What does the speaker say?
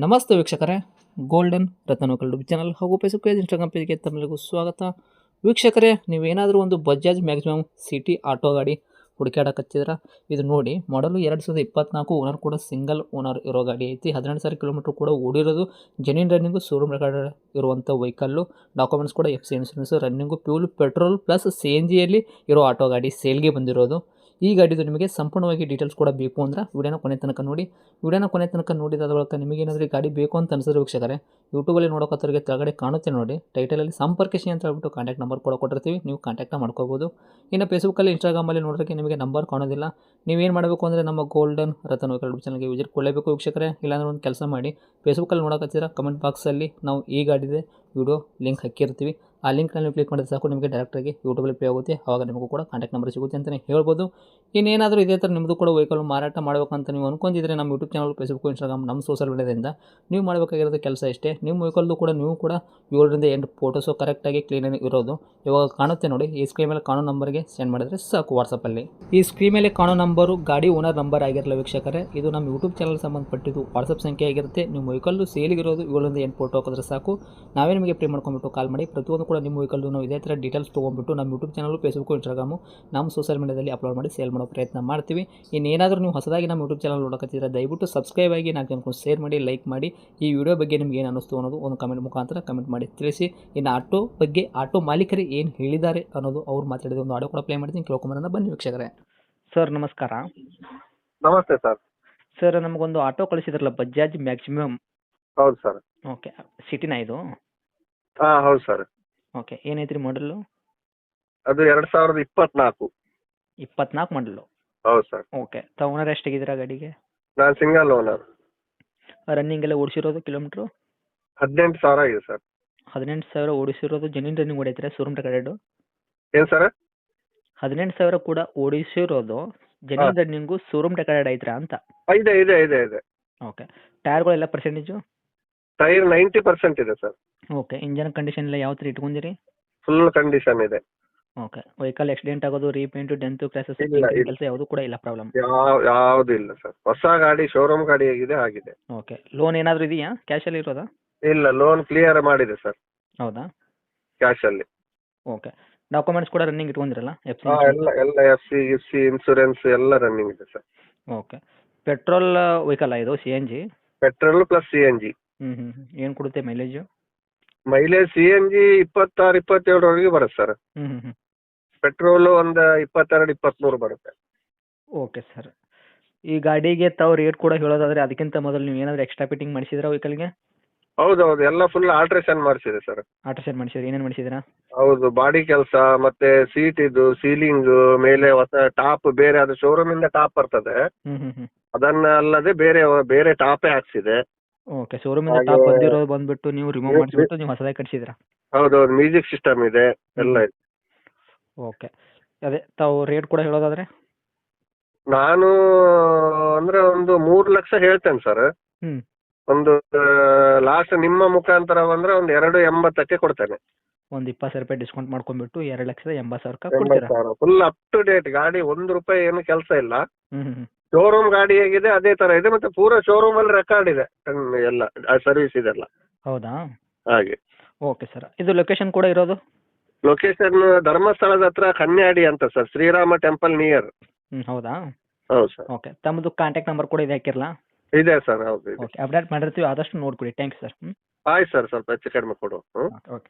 ನಮಸ್ತೆ ವೀಕ್ಷಕರೇ, golden Ratan YouTube channel ಹಾಗೂ ಫೇಸ್ಬುಕ್ ಪೇಜ್, ಇನ್ಸ್ಟಾಗ್ರಾಮ್ ಪೇಜ್ಗೆ ತಮ್ಮಲ್ಲಿಗೂ ಸ್ವಾಗತ. ವೀಕ್ಷಕರೇ, ನೀವೇನಾದರೂ ಒಂದು ಬಜಾಜ್ ಮ್ಯಾಕ್ಸಿಮಮ್ ಸಿಟಿ ಆಟೋ ಗಾಡಿ ಹುಡುಕಾಡಕತ್ತಿದ್ರೆ ಇದು ನೋಡಿ. ಮಾಡಲು 2024, ಓನರ್ ಕೂಡ ಸಿಂಗಲ್ ಓನರ್ ಇರೋ ಗಾಡಿ ಐತಿ. 18,000 ಕಿಲೋಮೀಟ್ರ್ ಕೂಡ ಓಡಿರೋದು, ಜೆನ್ಯೂನ್ ರನ್ನಿಂಗು, ಶೋರೂಮ್ ರೆಕಾರ್ಡ್ ಇರುವಂಥ ವೆಹಿಕಲ್ಲು, ಡಾಕ್ಯುಮೆಂಟ್ಸ್ ಕೂಡ FC insurance, running, fuel, petrol plus CNGಯಲ್ಲಿ ಇರೋ ಆಟೋ ಗಾಡಿ ಸೇಲ್ಗೆ ಬಂದಿರೋದು. ಈ ಗಾಡಿದು ನಿಮಗೆ ಸಂಪೂರ್ಣವಾಗಿ ಡೀಟೇಲ್ಸ್ ಕೂಡ ಬೇಕು ಅಂದ್ರೆ ವಿಡಿಯೋನ ಕೊನೆ ತನಕ ನೋಡಿ. ವಿಡಿಯೋನ ಕೊನೆ ತನಕ ನೋಡಿದ ಬಳಿಕ ನಿಮಗೇನಾದರೂ ಗಾಡಿ ಬೇಕು ಅಂತ ಅನಿಸಿದ್ರೆ ವೀಕ್ಷಕರೇ, ಯೂಟ್ಯೂಬಲ್ಲಿ ನೋಡೋಕತ್ತರಿಗೆ ಕೆಳಗಡೆ ಕಾಣುತ್ತೆ ನೋಡಿ, ಟೈಟಲಲ್ಲಿ ಸಂಪರ್ಕಿಸಿ ಅಂತ ಹೇಳ್ಬಿಟ್ಟು ಕಾಂಟ್ಯಾಕ್ಟ್ ನಂಬರ್ ಕೂಡ ಕೊಟ್ಟಿರ್ತೀವಿ, ನೀವು ಕಾಂಟ್ಯಾಕ್ಟ್ನ ಮಾಡ್ಕೋಬೋದು. ಇನ್ನು ಫೇಸ್ಬುಕ್ಕಲ್ಲಿ, ಇನ್ಸ್ಟಾಗ್ರಾಮಲ್ಲಿ ನೋಡೋದಕ್ಕೆ ನಿಮಗೆ ನಂಬರ್ ಕಾಣೋದಿಲ್ಲ. ನೀವೇನು ಮಾಡಬೇಕು ಅಂದರೆ ನಮ್ಮ ಗೋಲ್ಡನ್ ರತನ್ ಯೂಟ್ಯೂಬ್ ಚಾನಲ್ಗೆ ವಿಸಿಟ್ ಕೊಡಲೇಬೇಕು ವೀಕ್ಷಕರೇ. ಇಲ್ಲಾಂದ್ರೆ ಒಂದು ಕೆಲಸ ಮಾಡಿ, ಫೇಸ್ಬುಕ್ಕಲ್ಲಿ ನೋಡೋಕತ್ತಿರ ಕಮೆಂಟ್ ಬಾಕ್ಸಲ್ಲಿ ನಾವು ಈ ಗಾಡಿದೆ ವಿಡಿಯೋ ಲಿಂಕ್ ಹಾಕಿರ್ತೀವಿ. ಆ ಲಿಂಕ್ನಲ್ಲಿ ಕ್ಲಿಕ್ ಮಾಡಿದ್ರೆ ಸಾಕು, ನಿಮಗೆ ಡೈರೆಕ್ಟಾಗಿ ಯೂಟ್ಯೂಬಲ್ಲಿ ಪ್ಲೇ ಆಗುತ್ತೆ. ಆವಾಗ ನಿಮಗೂ ಕೂಡ ಕಾಂಟ್ಯಾಕ್ಟ್ ನಂಬರ್ ಸಿಗುತ್ತೆ ಅಂತಲೇ ಹೇಳ್ಬೋದು. ಇನ್ನೇನಾದರೂ ಇದೇ ಥರ ನಿಮ್ಮದು ಕೂಡ ವೆಹಿಕಲ್ ಮಾರಾಟ ಮಾಡಬೇಕಂತ ನೀವು ಅನ್ಕೊಂಡಿದ್ರೆ ನಮ್ಮ ಯೂಟ್ಯೂಬ್ ಚಾನಲ್, ಫೇಸ್ಬುಕ್, ಇನ್ಸ್ಟಾಗ್ರಾಮ್, ನಮ್ಮ ಸೋಷಿಯಲ್ ಮೀಡಿಯಾದಿಂದ ನೀವು ಮಾಡಬೇಕಾಗಿರೋದು ಕೆಲಸ ಇಷ್ಟೇ. ನಿಮ್ಮ ವೆಹಿಕಲ್ದು ಕೂಡ ನೀವು ಕೂಡ 7 ರಿಂದ 8 ಫೋಟೋಸು ಕರೆಕ್ಟಾಗಿ ಕ್ಲೀನಾಗಿ ಇರೋದು ಇವಾಗ ಕಾಣುತ್ತೆ ನೋಡಿ. ಈ ಸ್ಕ್ರೀನ್ ಮೇಲೆ ಕಾಣೋ ನಂಬರ್ಗೆ ಸೆಂಡ್ ಮಾಡಿದರೆ ಸಾಕು ವಾಟ್ಸಪ್ಪಲ್ಲಿ. ಈ ಸ್ಕ್ರೀನ್ ಮೇಲೆ ಕಾಣೋ ನಂಬರು ಗಾಡಿ ಓನರ್ ನಂಬರ್ ಆಗಿರಲ್ಲ ವೀಕ್ಷಕರೇ, ಇದು ನಮ್ಮ ಯೂಟ್ಯೂಬ್ ಚಾನಲ್ ಸಂಬಂಧಪಟ್ಟಿದ್ದು ವಾಟ್ಸಪ್ ಸಂಖ್ಯೆ ಆಗಿರುತ್ತೆ. ನಿಮ್ಮ ವೆಹಿಕಲ್ಲು ಸೇಲಿಗಿರೋದು 7 ರಿಂದ 8 ಫೋಟೋ ಹಾಕಿದ್ರೆ ಸಾಕು, ನಾವೇ ನಿಮಗೆ ಪ್ಲೇ ಮಾಡ್ಕೊಂಡ್ಬಿಟ್ಟು ಕಾಲ್ ಮಾಡಿ ಪ್ರತಿಯೊಂದು ಕೂಡ ನಿಮ್ಮ ವೆಹಿಕಲ್ದು ನಾವು ಇದೇ ಥರ ಡೀಟೇಲ್ಸ್ ತೊಗೊಂಡ್ಬಿಟ್ಟು ನಮ್ಮ ಯೂಟ್ಯೂಬ್ ಚಾನಲ್, ಫೇಸ್ಬುಕ್, ಇನ್ಸ್ಟಾಗ್ರಾಮು, ನಮ್ಮ ಸೋಷಿಯಲ್ ಮೀಡಿಯಾದಲ್ಲಿ ಅಪ್ಲೋಡ್ ಮಾಡಿ ಸೇಲ್ ಮಾಡೋ ಪ್ರಯತ್ನ ಮಾಡ್ತೀವಿ. ಇನ್ನೇನಾದರೂ ನೀವು ಹೊಸದಾಗಿ ನಮ್ಮ ಯೂಟ್ಯೂಬ್ ಚಾನಲ್ ನೋಡೋಕತ್ತಿದ್ರೆ ದಯವಿಟ್ಟು ಸಬ್ಸ್ಕ್ರೈಬ್ ಆಗಿ, 4 ಜನಕ್ಕೂ ಶೇರ್ ಮಾಡಿ, ಲೈಕ್ ಮಾಡಿ. ಈ ವಿಡಿಯೋ ಬಗ್ಗೆ ನಿಮ್ಗೆ ಏನು ಅನ್ನಿಸ್ತು ಅನ್ನೋದು ಒಂದು ಕಮೆಂಟ್ ಮುಖಾಂತರ ಕಮೆಂಟ್ ಮಾಡಿ ತಿಳಿಸಿ. ಇನ್ನು ಆಟೋ ಬಗ್ಗೆ ಆಟೋ ಮಾಲೀಕರು ಏನು ಹೇಳಿದ್ದಾರೆ ಅನ್ನೋದು ಅವ್ರು ಮಾತಾಡಿದ ಒಂದು ಆಡಿಯೋ ಕೂಡ ಪ್ಲೇ ಮಾಡ್ತೀನಿ, ಕೇಳ್ಕೊಂಬರೋಣ ಬನ್ನಿ ವೀಕ್ಷಕರೇ. ಸರ್ ನಮಸ್ಕಾರ. ನಮಸ್ತೆ ಸರ್. ಸರ್ ನಮಗೊಂದು ಆಟೋ ಕಳಿಸಿದ್ರಲ್ಲ, ಬಜಾಜ್ ಮ್ಯಾಕ್ಸಿಮಮ್. ಹೌದು ಸರ್. ಓಕೆ, ಸಿಟಿನ ಇದು? ಹಾಂ ಹೌದು ಸರ್. ಓಕೆ, ಏನೈತ್ರಿ ಮಾಡಲು? ಅದು 2024. 24 ಮಾಡಲು? ಹೌದು ಸರ್. ಓಕೆ, ಓನರ್ ಎಷ್ಟಾಗಿದ್ದೀರಾ ಗಾಡಿಗೆ? ನಾನು ಸಿಂಗಲ್ ಓನರ್. ರನ್ನಿಂಗ್ ಎಲ್ಲ ಓಡಿಸಿರೋದು ಕಿಲೋಮೀಟ್ರು? 18,000 ಆಗಿದೆ ಸರ್. 18,000 ಓಡಿಸಿರೋದು, ಜೆನ್ಯೂನ್ ರನ್ನಿಂಗ್ ಓಡೈತ್ರೆ, ಶೋರೂಮ್ ರೆಕಾರ್ಡು? ಏನು ಸರ್? 18,000 ಕೂಡ ಓಡಿಸಿರೋದು, ಜೆನ್ಯೂನ್ ರನ್ನಿಂಗು, ಶೋರೂಮ್ ರೆಕಾರ್ಡ್ ಐತ್ರಾ ಅಂತ? ಇದೆ ಇದೆ ಇದೆ ಇದೆ. Okay, ಟೈರ್ಗಳೆಲ್ಲ percentage? ಟೈರ್ 90% ಇದೆ ಸರ್. ಓಕೆ, ಇಂಜನ್ ಕಂಡೀಷನ್ ಎಲ್ಲ ಯಾವ ಥರ ಇಟ್ಕೊಂಡಿರಿ? ಫುಲ್ ಕಂಡೀಷನ್ ಇದೆ. ಓಕೆ, ವೆಹಿಕಲ್ ಆಕ್ಸಿಡೆಂಟ್ ಆಗೋದು, ರೀಪೇಂಟು, ಡೆಂತು, ಕ್ರ್ಯಾಸಸ್ ಇಲ್ಲ. ಕೆಲಸ ಯಾವುದೂ ಕೂಡ ಇಲ್ಲ ಪ್ರಾಬ್ಲಮ್? ಯಾವುದು ಇಲ್ಲ ಸರ್. ಹೊಸ ಗಾಡಿ, ಶೋರೂಮ್ ಗಾಡಿ ಹೇಗಿದೆ ಆಗಿದೆ. ಓಕೆ, ಲೋನ್ ಏನಾದರೂ ಇದೆಯಾ? ಕ್ಯಾಶಲ್ಲಿ ಇರೋದಾ? ಇಲ್ಲ, ಲೋನ್ ಕ್ಲಿಯರ್ ಮಾಡಿದೆ ಸರ್, ಹೌದಾ? ಕ್ಯಾಶಲ್ಲಿ. ಓಕೆ, ಡಾಕ್ಯುಮೆಂಟ್ಸ್ ಕೂಡ ರನ್ನಿಂಗ್ ಇಟ್ಕೊಂಡಿರಲ್ಲ? ಎಲ್ಲ ಎಲ್ಲ FC ಇನ್ಸೂರೆನ್ಸ್ ಎಲ್ಲ ರನ್ನಿಂಗ್ ಇದೆ ಸರ್. ಓಕೆ, ಪೆಟ್ರೋಲ್ ವೆಹಿಕಲ್ಲ ಇದು? CNG? Petrol plus CNG. ಏನು ಕೊಡುತ್ತೆ ಮೈಲೇಜು? ಮೈಲೇಜ್ CNG 26, 27 ಬರುತ್ತೆ ಸರ್. ಪೆಟ್ರೋಲು ಒಂದು 22, 23 ಬರುತ್ತೆ. ಓಕೆ ಸರ್, ಈ ಗಾಡಿಗೆ ತಾವು ರೇಟ್ ಕೂಡ ಹೇಳೋದಾದ್ರೆ ಅದಕ್ಕಿಂತ ಮೊದಲು ನೀವು ಏನಾದರೂ ಎಕ್ಸ್ಟ್ರಾ ಫಿಟ್ಟಿಂಗ್ ಮಾಡಿಸಿದ್ರಾ ವೆಹಿಕಲ್ಗೆ? ಹೌದೌದು, ಎಲ್ಲ ಫುಲ್ ಆಲ್ಟ್ರೇಷನ್ ಮಾಡಿಸಿದೆ ಸರ್. ಆಲ್ಟ್ರೇಷನ್ ಮಾಡಿಸಿದ್ರಿ? ಏನೇನು ಮಾಡಿಸಿದ್ರಾ? ಹೌದು, ಬಾಡಿ ಕೆಲಸ, ಮತ್ತೆ ಸೀಟ್ ಇದು ಸೀಲಿಂಗ್ ಮೇಲೆ ಹೊಸ ಟಾಪ್, ಬೇರೆ ಅದು ಶೋರೂಮ್ ಇಂದ ಟಾಪ್ ಬರ್ತದೆ, ಅದನ್ನ ಅಲ್ಲದೆ ಬೇರೆ ಬೇರೆ ಟಾಪೇ ಹಾಕ್ಸಿದೆ. ಓಕೆ, ಶೋರೂಮಿಂದ ಟಾಪ್ ಬಂದಿರೋದು ಬಂದ್ಬಿಟ್ಟು ನೀವು ರಿಮೂವ್ ಮಾಡಿಸ್ಬಿಟ್ಟು ನೀವು ಹೊಸದಾಗಿ ಕಟ್ಸಿದ್ರಾ? ಹೌದೌದು, ಮ್ಯೂಸಿಕ್ ಸಿಸ್ಟಮ್ ಇದೆ, ಎಲ್ಲ ಇದೆ. ಓಕೆ, ಅದೇ ತಾವು ರೇಟ್ ಕೂಡ ಹೇಳೋದಾದ್ರೆ? ನಾನು ಅಂದ್ರೆ ಒಂದು 3 ಲಕ್ಷ ಹೇಳ್ತೇನೆ ಸರ್. ಒಂದು ಲಾಸ್ಟ್ ನಿಮ್ಮ ಮುಖಾಂತರ ಬಂದ್ರೆ ಒಂದು 2.80ಕ್ಕೆ ಕೊಡ್ತೇನೆ. ಒಂದು 20,000 ರೂಪಾಯಿ ಡಿಸ್ಕೌಂಟ್ ಮಾಡ್ಕೊಂಡ್ಬಿಟ್ಟು 2,80,000 ಕೊಡ್ತೀರಾ? ಫುಲ್ ಅಪ್ ಟು ಡೇಟ್ ಗಾಡಿ, 1 ರೂಪಾಯಿ ಏನು ಕೆಲಸ ಇಲ್ಲ. ಶೋರೂಮ್ ಗಾಡಿ ಹೇಗಿದೆ ಅದೇ ತರ ಇದೆ, ಮತ್ತೆ ಪೂರಾ ಶೋರೂಮ್ ಅಲ್ಲಿ ರೆಕಾರ್ಡ್ ಇದೆ, ಎಲ್ಲ ಸರ್ವಿಸ್ ಇದೆಲ್ಲ. ಹೌದಾ? ಹಾಗೆ. ಓಕೆ ಸರ್, ಇದು ಲೊಕೇಶನ್ ಕೂಡ ಇರೋದು? ಲೊಕೇಶನ್ ಧರ್ಮಸ್ಥಳದ ಹತ್ರ ಕನ್ಯಾಡಿ ಅಂತ ಸರ್, ಶ್ರೀರಾಮ ಟೆಂಪಲ್ ನಿಯರ್. ಹೌದಾ? ಹೌದು ಸರ್. ಓಕೆ, ತಮ್ಮದು ಕಾಂಟ್ಯಾಕ್ಟ್ ನಂಬರ್ ಕೂಡ ಇದೆ ಹಾಕಿರಲಾ? ಇದೆ ಸರ್, ಹೌದು ಇದೆ. ಓಕೆ, ಅಪ್ಡೇಟ್ ಮಾಡಿರ್ತೀವಿ, ಆದಷ್ಟು ನೋಡ್ಕೊಡಿ. Thanks sir. ಆಯ್ತು ಸರ್, ಸ್ವಲ್ಪ ಹೆಚ್ಚು ಕಡಿಮೆ ಕೊಡು. ಓಕೆ.